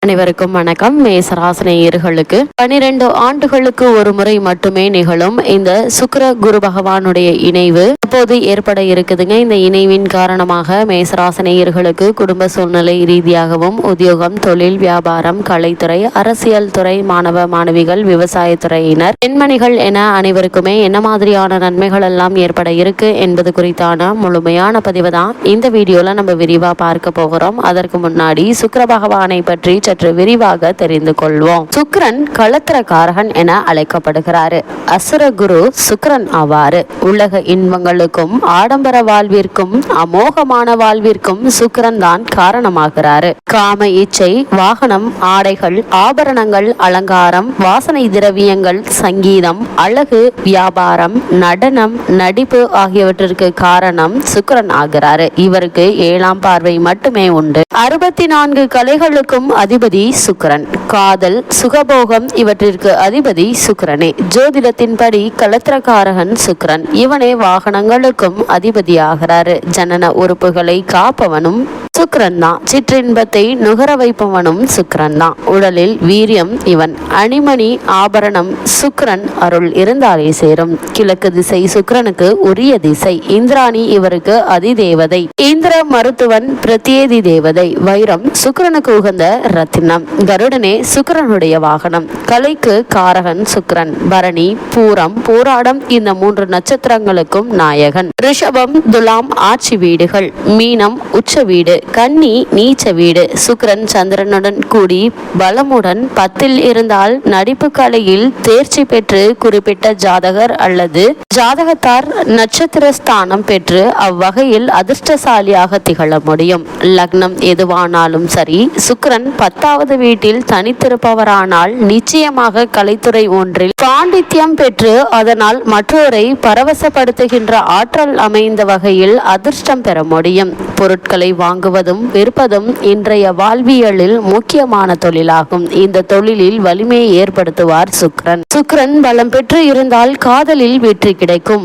அனைவருக்கும் வணக்கம். மேசராசினியர்களுக்கு 12 ஆண்டுகளுக்கு ஒரு முறை மட்டுமே நிகழும் இந்த சுக்கிர குரு பகவானுடைய இணைவு இப்போது ஏற்பட இருக்குதுங்க. இந்த இணைவின் காரணமாக மேசராசினியர்களுக்கு குடும்ப சூழ்நிலை ரீதியாகவும் உத்தியோகம், தொழில், வியாபாரம், கலைத்துறை, அரசியல் துறை, மாணவ மாணவிகள், விவசாயத்துறையினர், பெண்மணிகள் என அனைவருக்குமே என்ன மாதிரியான நன்மைகள் எல்லாம் ஏற்பட இருக்கு என்பது குறித்தான முழுமையான பதிவு தான் இந்த வீடியோல நம்ம விரிவா பார்க்க போகிறோம். அதற்கு முன்னாடி சுக்கிர பகவானை பற்றி சற்று விரிவாக தெரிந்து கொள்வோம். சுக்கிரன் களத்திரக்காரகன் என அழைக்கப்படுகிறாரு. அசுர குரு சுக்கிரன் ஆவாரு. உலக இன்பங்களுக்கும் ஆடம்பர வாழ்விற்கும் அமோகமான வாழ்விற்கும் சுக்கிரன் தான் காரணமாகிறாரு. காம இச்சை, வாகனம், ஆடைகள், ஆபரணங்கள், அலங்காரம், வாசனை திரவியங்கள், சங்கீதம், அழகு, வியாபாரம், நடனம், நடிப்பு ஆகியவற்றிற்கு காரணம் சுக்கிரன் ஆகிறாரு. இவருக்கு 7ஆம் பார்வை மட்டுமே உண்டு. 64 கலைகளுக்கும் அதிபதி சுக்கிரன். காதல், சுகபோகம் இவற்றிற்கு அதிபதி சுக்கிரனே. ஜோதிடத்தின்படி களத்திரக்காரகன் சுக்கிரன். இவனே வாகனங்களுக்கும் அதிபதி ஆகிறாரு. ஜனன உறுப்புகளை காப்பவனும் சுக்கிரன் தான். சிற்றின்பத்தை நுகர வைப்பவனும் சுக்கிரன் தான். உடலில் வீரியம் இவன். அணிமணி ஆபரணம் சுக்கிரன் அருள் இருந்தாலே சேரும். கிழக்கு திசை சுக்கிரனுக்கு உரிய திசை. இந்திராணி இவருக்கு அதிதேவதை. இந்திர மருத்துவன் பிரத்யேதி தேவதை. வைரம் சுக்கிரனுக்கு உகந்த ரத்தினம். கருடனே சுக்கிரனுடைய வாகனம். கலைக்கு காரகன் சுக்கிரன். பரணி, பூரம், போராடம் இந்த 3 நட்சத்திரங்களுக்கும் நாயகன். ரிஷபம், துலாம் ஆட்சி வீடுகள். மீனம் உச்ச வீடு. கன்னி நீச்ச வீடு. சுக்கிரன் சந்திரனுடன் கூடி பலமுடன் 10ல் இருந்தால் நடிப்பு கலையில் தேர்ச்சி பெற்று குறிப்பிட்ட ஜாதகர் அல்லது ஜாதகத்தார் நட்சத்திர ஸ்தானம் பெற்று அவ்வகையில் அதிர்ஷ்டசாலியாக திகழ முடியும். லக்னம் எதுவானாலும் சரி, சுக்கிரன் 10வது வீட்டில் தனித்திருப்பவரானால் நிச்சயமாக கலைத்துறை ஒன்றில் பாண்டித்யம் பெற்று அதனால் மற்றோரை பரவசப்படுத்துகின்ற ஆற்றல் அமைந்த வகையில் அதிர்ஷ்டம் பெற முடியும். பொருட்களை வாங்குவதும் விற்பதும் இன்றைய வாழ்வியலில் முக்கியமான தொழிலாகும். இந்த தொழிலில் வலிமையை ஏற்படுத்துவார் சுக்கிரன். சுக்கிரன் பலம் பெற்று இருந்தால் காதலில் வெற்றி கிடைக்கும்.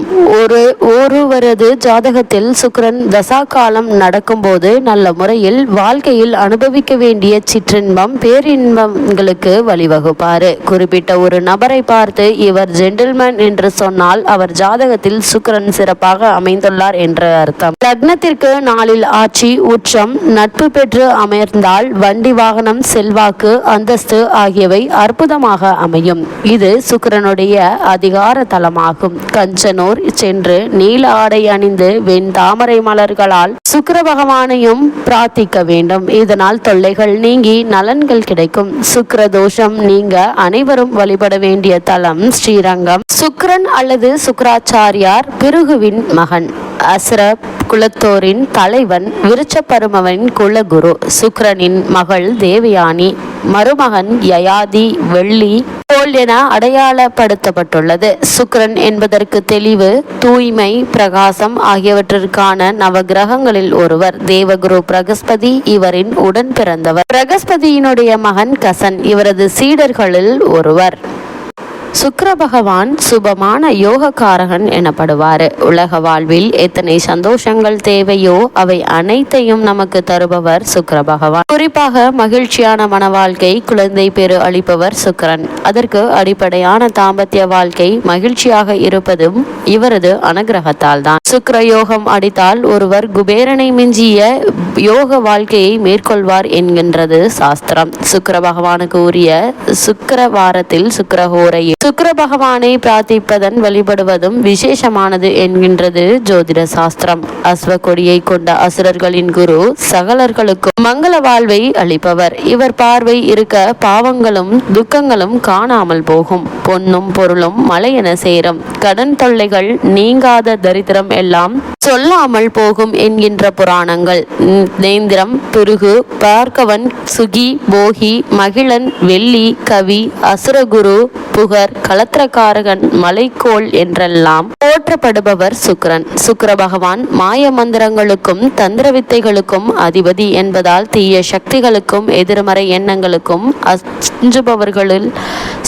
ஒருவரது ஜாதகத்தில் சுக்கிரன் தசா காலம் நடக்கும் போது நல்ல முறையில் வாழ்க்கையில் அனுபவிக்க வேண்டிய சிற்றின்பம், பேரின்பங்களுக்கு வழிவகுப்பாரு. குறிப்பிட்ட ஒரு நபரை பார்த்து இவர் ஜென்டில்மேன் என்று சொன்னால் அவர் ஜாதகத்தில் சுக்கிரன் சிறப்பாக அமைந்துள்ளார் என்ற அர்த்தம். லக்னத்திற்கு நாளில் ஆட்சி, உச்சம், நட்பு பெற்று அமர்ந்தால் வண்டி, வாகனம், செல்வாக்கு, அந்தஸ்து ஆகியவை அற்புதமாக அமையும். இது சுக்கிரனுடைய அதிகார தலமாகும். கஞ்சனூர் சென்று நீல ஆடை அணிந்து வெண் தாமரை மலர்களால் சுக்கிர பகவானையும் பிரார்த்திக்க வேண்டும். இதனால் தொல்லைகள் நீங்கி நலன்கள் கிடைக்கும். சுக்கிர தோஷம் நீங்க அனைவரும் வழிபட வேண்டிய தலம் ஸ்ரீரங்கம். சுக்கிரன் அல்லது சுக்கிராச்சாரியார் பிருகுவின் மகன். அசுர குலத்தோரின் தலைவன். விருச்சப்பருமவனின் குலகுரு. சுக்கிரனின் மகள் தேவயானி. மருமகன் யயாதி வெள்ளி போல் என அடையாளப்படுத்தப்பட்டுள்ளது. சுக்கிரன் என்பதற்கு தெளிவு, தூய்மை, பிரகாசம் ஆகியவற்றிற்கான நவகிரகங்களில் ஒருவர். தேவகுரு பிரகஸ்பதி இவரின் உடன் பிறந்தவர். பிரகஸ்பதியினுடைய மகன் கசன் இவரது சீடர்களில் ஒருவர். சுக்கிர பகவான் சுபமான யோகக்காரகன் எனப்படுவார். உலக வாழ்வில் எத்தனை சந்தோஷங்கள் தேவையோ அவை அனைத்தையும் நமக்கு தருபவர் சுக்கிர பகவான். குறிப்பாக மகிழ்ச்சியான மன வாழ்க்கை, குழந்தை பேறு அளிப்பவர் சுக்கிரன். அதற்கு அடிப்படையான தாம்பத்திய வாழ்க்கை மகிழ்ச்சியாக இருப்பதும் இவரது அனுகிரகத்தால் தான். சுக்கிர யோகம் அடித்தால் ஒருவர் குபேரனை மிஞ்சிய யோக வாழ்க்கையை மேற்கொள்வார் என்கின்றது சாஸ்திரம். சுக்கிர பகவானுக்கு உரிய சுக்கிரவாரத்தில் சுக்கிரஹோரையில் சுக்கிர பகவானை பிரார்த்திப்பதன் வழிபடுவதும் விசேஷமானது என்கின்றது ஜோதிட சாஸ்திரம். அஸ்வ கொடியை கொண்ட அசுரர்களின் குரு சகலர்களுக்கும் மங்கள வாழ்வை அளிப்பவர். இவர் பார்வை இருக்க பாவங்களும் துக்கங்களும் காணாமல் போகும். பொன்னும் பொருளும் மலையென சேரும். கடன் தொல்லைகள் நீங்காத தரித்திரம் எல்லாம் சொல்லாமல் போகும் என்கின்ற புராணங்கள். நேந்திரம், பிருகு, பார்க்கவன், சுகி, போகி, மகிழன், வெள்ளி, கவி, அசுரகுரு, புகர், களத்திரக்காரகன், மலைக்கோள் என்றெல்லாம் போற்றப்படுபவர் சுக்கிரன். சுக்கிர பகவான் மாய மந்திரங்களுக்கும் தந்திர வித்தைகளுக்கும் அதிபதி என்பதால் தீய சக்திகளுக்கும் எதிர்மறை எண்ணங்களுக்கும் அஞ்சுபவர்களில்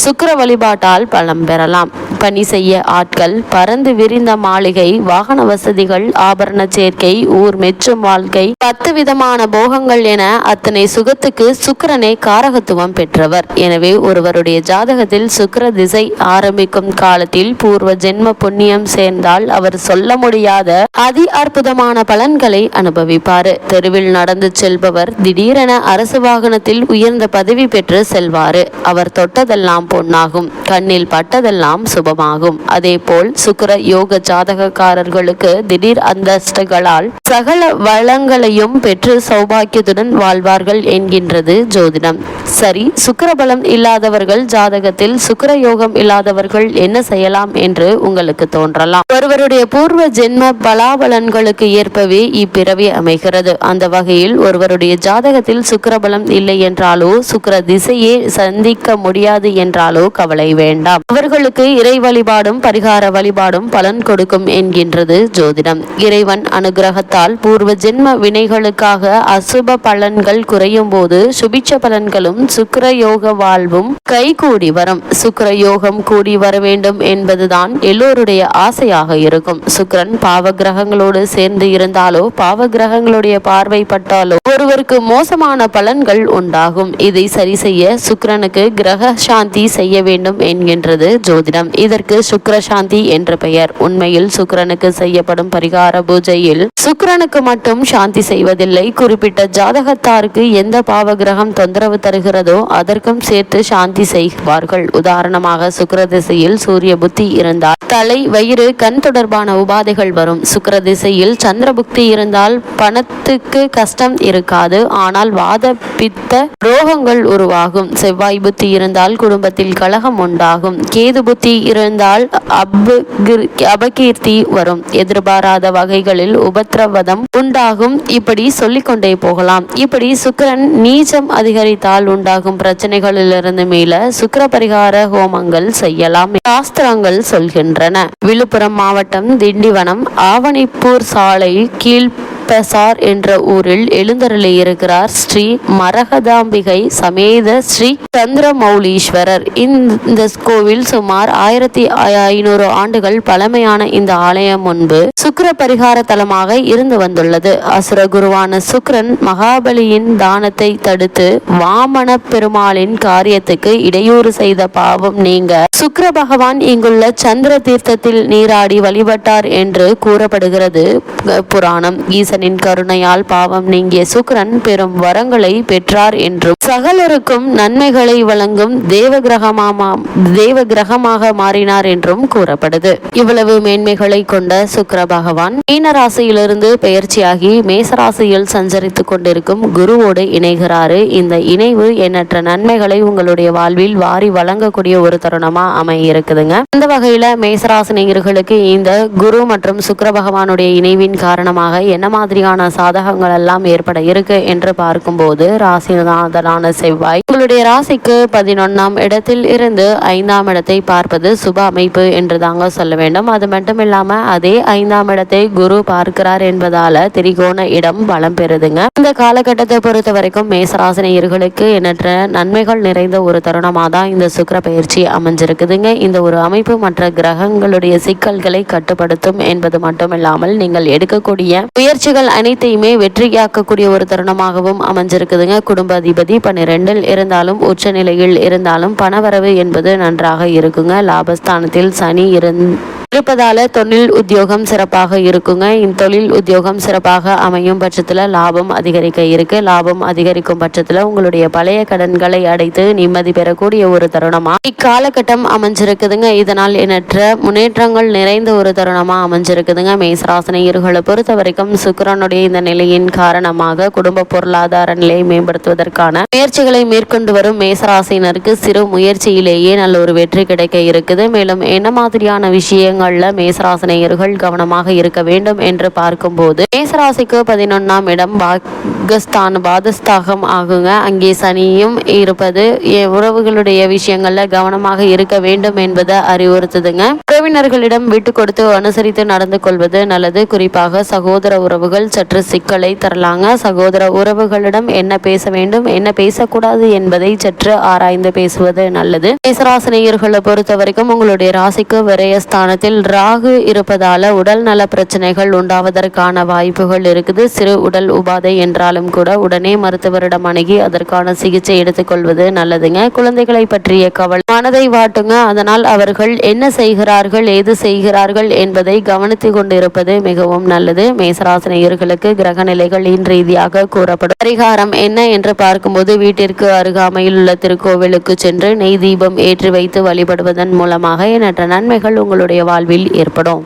சுக்கிர வழிபாட்டால் பலம் பெறலாம். பணி செய்ய ஆட்கள், பறந்து விரிந்த மாளிகை, வாகன வசதிகள், ஆபரண சேர்க்கை, ஊர் மெச்சும் வாழ்க்கை, 10 விதமான போகங்கள் என அத்தனை சுகத்துக்கு சுக்கிரனே காரகத்துவம் பெற்றவர். எனவே ஒருவருடைய ஜாதகத்தில் சுக்கிர திசை ஆரம்பிக்கும் காலத்தில் பூர்வ ஜென்ம புண்ணியம் சேர்ந்தால் அவர் சொல்ல முடியாத அதி அற்புதமான பலன்களை அனுபவிப்பாரு. தெருவில் நடந்து செல்பவர் திடீரென அரசு வாகனத்தில் உயர்ந்த பதவி பெற்று செல்வாரு. அவர் தொட்டதெல்லாம் பொன்னாகும், கண்ணில் பட்டதெல்லாம் சுபமாகும். அதே போல் சுக்கிர யோக ஜாதகக்காரர்களுக்கு திடீர் அந்தஸ்துகளால் சகல வளங்களையும் பெற்று சௌபாக்கியத்துடன் வாழ்வார்கள் என்கின்றது ஜோதிடம். சரி, சுக்கிரபலம் இல்லாதவர்கள் ஜாதகத்தில் சுக்கிர யோகம் இல்லாதவர்கள் என்ன செய்யலாம் என்று உங்களுக்கு தோன்றலாம். ஒருவருடைய பூர்வ ஜென்ம பலாபலன்களுக்கு ஏற்பவே இப்பிறவி அமைகிறது. அந்த வகையில் ஒருவருடைய ஜாதகத்தில் சுக்கிரபலம் இல்லை என்றாலோ, சுக்கிர திசையே சந்திக்க முடியாது என்றாலோ கவலை வேண்டாம். அவர்களுக்கு இறை வழிபாடும் பரிகார வழிபாடும் பலன் கொடுக்கும் என்கின்றது ஜோதிடம். இறைவன் அனுகிரகத்தால் பூர்வ ஜென்ம வினைகளுக்காக அசுப பலன்கள் குறையும் போது சுபிட்ச பலன்களும் சுக்கிர யோக வாழ்வும் கைகூடி வரும். சுக்கிர யோகம் கூடி வர வேண்டும் என்பதுதான் எல்லோருடைய ஆசையாக இருக்கும். சுக்கிரன் பாவ கிரகங்களோடு சேர்ந்து இருந்தாலோ, பாவ கிரகங்களுடைய பார்வை பட்டாலோ ஒருவருக்கு மோசமான பலன்கள் உண்டாகும். இதை சரி செய்ய சுக்கிரனுக்கு கிரக சாந்தி செய்ய வேண்டும் என்கின்றது ஜோதிடம். இதற்கு சுக்கிர சாந்தி என்ற பெயர். உண்மையில் சுக்கிரனுக்கு செய்யப்படும் பரிகார பூஜையில் சுக்கிரனுக்கு மட்டும் சாந்தி செய்வதில்லை. குறிப்பிட்ட ஜாதகத்தாருக்கு எந்த பாவ கிரகம் தொந்தரவு தருகிறதோ அதற்கும் சேர்த்து சாந்தி செய்வார்கள். உதாரணமாக சுக்கிர திசையில் சூரிய புத்தி இருந்தால் தலை, வயிறு, கண் தொடர்பான உபாதைகள் வரும். சுக்கிர திசையில் சந்திர புக்தி இருந்தால் பணத்துக்கு கஷ்டம் இருக்காது, ஆனால் வாத பித்த ரோகங்கள் உருவாகும். செவ்வாய் புத்தி இருந்தால் குடும்பத்தில் கலகம் உண்டாகும். கேது புத்தி இருந்தால் அபகீர்த்தி வரும். எதிர்பாராத வகைகளில் உபத்திரவதம் உண்டாகும். இப்படி சொல்லிக்கொண்டே போகலாம். இப்படி சுக்கிரன் நீச்சம் அதிகரித்தால் உண்டாகும் பிரச்சனைகளிலிருந்து மீள சுக்கிர பரிகார ஹோமங்கள் செய்யலாம் சாஸ்திரங்கள் சொல்கின்றன. விழுப்புரம் மாவட்டம் திண்டிவனம் ஆவணிப்பூர் சாலை கீழ்பசார் என்ற ஊரில் எழுந்தருளி இருக்கிறார் ஸ்ரீ மரகதாம்பிகை சமேத ஸ்ரீ சந்திரமௌலீஸ்வரர். இந்த கோவில் சுமார் 1500 ஆண்டுகள் பழமையான இந்த ஆலயம் முன்பு சுக்கிர பரிகார தலமாக இருந்து வந்துள்ளது. அசுர குருவான சுக்கிரன் மகாபலியின் தானத்தை தடுத்து வாமன பெருமாளின் காரியத்துக்கு இடையூறு செய்த பாவம் நீங்க சுக்கிர பகவான் இங்குள்ள சந்திர தீர்த்தத்தில் நீராடி வழிபட்டார் என்று கூறப்படுகிறது புராணம். ஈசனின் கருணையால் பாவம் நீங்கிய சுக்கிரன் பெரும் வரங்களை பெற்றார் என்றும் சகலருக்கும் நன்மைகளை வழங்கும் தேவ கிரகமாக மாறினார் என்றும் கூறப்படுது. இவ்வளவு மேன்மைகளை கொண்ட சுக்கிர பகவான் மீனராசியிலிருந்து பெயர்ச்சியாகி மேசராசியில் சஞ்சரித்துக் கொண்டிருக்கும் குருவோடு இணைகிறாரு. இந்த இணைவு எண்ணற்ற நன்மைகளை உங்களுடைய வாழ்வில் வாரி வழங்கக்கூடிய ஒரு தருணமா அமையிருக்குதுங்க. இந்த வகையில மேசராசினியர்களுக்கு இந்த குரு மற்றும் சுக்கிர பகவானுடைய இணைவின் காரணமாக என்ன மாதிரியான சாதகங்கள் எல்லாம் ஏற்பட இருக்கு என்று பார்க்கும்போது, ராசிநாதனான செவ்வாய் உங்களுடைய ராசிக்கு 11ஆம் இடத்தில் இருந்து 5ஆம் இடத்தை பார்ப்பது சுப அமைப்பு என்று தாங்க சொல்ல வேண்டும். அது மட்டும் இல்லாம அதே 5ஆம் இடத்தை குரு பார்க்கிறார் என்பதால திரிகோண இடம் பலம் பெறுதுங்க. இந்த காலகட்டத்தை பொறுத்த வரைக்கும் மேசராசினியர்களுக்கு எண்ணற்ற நன்மைகள் நிறைந்த ஒரு தருணமா தான் இந்த சுக்கிர பயிற்சி அமைஞ்சிருக்குதுங்க. இந்த ஒரு அமைப்பு மற்ற கிரகங்களுடைய சிக்கல்களை கட்டுப்படுத்தும் என்பது மட்டும் இல்லாமல் நீங்கள் எடுக்கக்கூடிய முயற்சிகள் அனைத்தையுமே வெற்றியாக்கக்கூடிய ஒரு தருணமாகவும் அமைஞ்சிருக்குதுங்க. குடும்ப அதிபதி 12இல் இருந்தாலும் உச்ச நிலையில் இருந்தாலும் பணவரவு என்பது நன்றாக இருக்குங்க. லாபஸ்தானத்தில் சனி இருப்பதால தொழில் உத்தியோகம் சிறப்பாக இருக்குங்க. இந்த தொழில் உத்தியோகம் சிறப்பாக அமையும் பட்சத்துல லாபம் அதிகரிக்க இருக்கு. லாபம் அதிகரிக்கும் பட்சத்துல உங்களுடைய பழைய கடன்களை அடைத்து நிம்மதி பெறக்கூடிய ஒரு தருணமா இக்காலகட்டம் அமைஞ்சிருக்குதுங்க. இதனால் எண்ணற்ற முன்னேற்றங்கள் நிறைந்த ஒரு தருணமா அமைஞ்சிருக்குதுங்க. மேசராசினியர்களை பொறுத்த வரைக்கும் சுக்கிரனுடைய இந்த நிலையின் காரணமாக குடும்ப பொருளாதார நிலையை மேம்படுத்துவதற்கான முயற்சிகளை மேற்கொண்டு வரும் மேசராசினருக்கு சிறு முயற்சியிலேயே நல்ல ஒரு வெற்றி கிடைக்க இருக்குது. மேலும் என்ன மாதிரியான விஷயங்கள் விஷயங்கள்ல மேசராசினியர்கள் கவனமாக இருக்க வேண்டும் என்று பார்க்கும்போது மேசராசிக்கு 11ஆம் இடம் பாதஸ்தாகம் ஆகுங்க. அங்கே சனியும் இருப்பது உறவுகளுடைய விஷயங்கள்ல கவனமாக இருக்க வேண்டும் என்பதை அறிவுறுத்துதுங்க. உறவினர்களிடம் விட்டு கொடுத்து அனுசரித்து நடந்து கொள்வது நல்லது. குறிப்பாக சகோதர உறவுகள் சற்று சிக்கலை தரலாங்க. சகோதர உறவுகளிடம் என்ன பேச வேண்டும் என்ன பேசக்கூடாது என்பதை சற்று ஆராய்ந்து பேசுவது நல்லது. மேசராசினியர்களை பொறுத்த வரைக்கும் உங்களுடைய ராசிக்கு விரயஸ்தானத்தில் ராகு இருப்பதால உடல் நல பிரச்சனைகள் உண்டாவதற்கான வாய்ப்புகள் இருக்குது. சிறு உடல் உபாதை என்றாலும் கூட உடனே மருத்துவரிடம் அணுகி அதற்கான சிகிச்சை எடுத்துக்கொள்வது நல்லதுங்க. குழந்தைகளை பற்றிய கவலை மனதை வாட்டுங்க. அதனால் அவர்கள் என்ன செய்கிறார்கள் ஏது செய்கிறார்கள் என்பதை கவனித்து கொண்டிருப்பது மிகவும் நல்லது. மேசராசினியர்களுக்கு கிரக நிலைகளின் ரீதியாக கூறப்படும் பரிகாரம் என்ன என்று பார்க்கும்போது வீட்டிற்கு அருகாமையில் உள்ள திருக்கோவிலுக்கு சென்று நெய் தீபம் ஏற்றி வைத்து வழிபடுவதன் மூலமாக எண்ணற்ற நன்மைகள் உங்களுடைய வாழ்வில் ஏற்படும்.